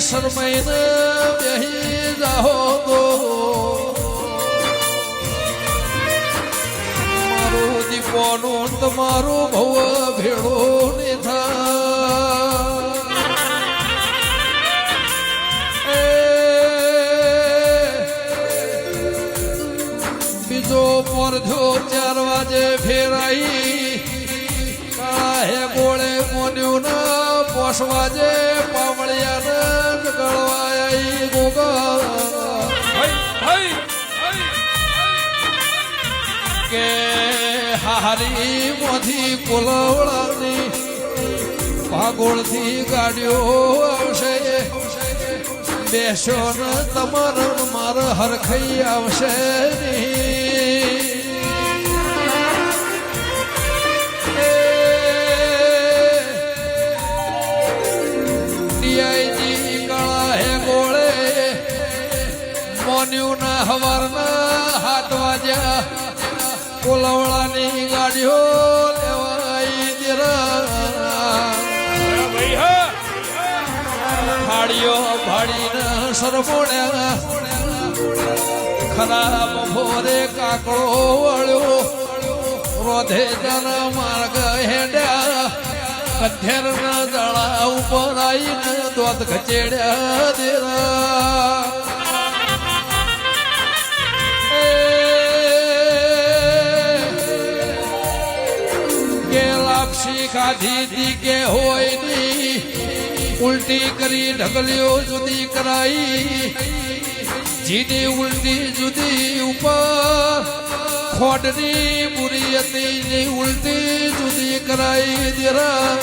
શરમાઈને બેહી જાઓ તો મારો દીપોનો તમારો ભવ ભેળો ને બીજો પરધો 4 વાગે ફેરાઈ હે ગોળે મોન્યું ના 5 વાગે પાવળિયા ગળવાઈ ગોગા કે હારી મોથી કોલવળાની ભાગોળથી ગાડીઓ આવશે બેસો ને તમારે મારે હરખાઈ આવશે મોન્યું ના હવારના 7 વાગ્યા કોલવળાની ગાડીઓ લેવાઈ ફાડીઓ ભાડીને સરમોડ્યા ખરાબ ભોરે કાકડો વળ્યો રોધે જના માર્ગ હેડ્યા કથેરના દળા ઉપર આવીને દોત ખચેડ્યા દેરા ખાધી દી કે હોય ની ઉલટી કરી ઢગલીઓ જુદી કરાઈ જીની ઉલટી જુદી ઉપર ખોડની બુરી હતી ઉલટી જુદી કરાઈ દેરા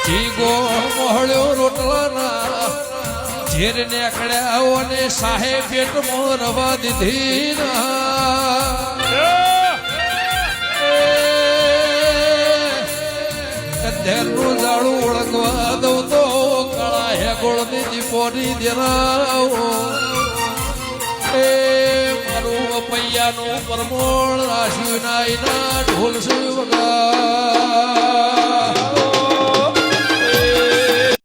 જીગો મોહળ્યો રોટલાના ઝેર નીકળ્યા અને સાહેબ પેટમાં રવા દીધી ના ધેરનું જાડું ઓળખવા દઉં તો કાળા હે ગોળની દીપોની દેરાવો એ મારું પૈયાનું પરમોળ રાશિ નાઈના ઢોલ વગા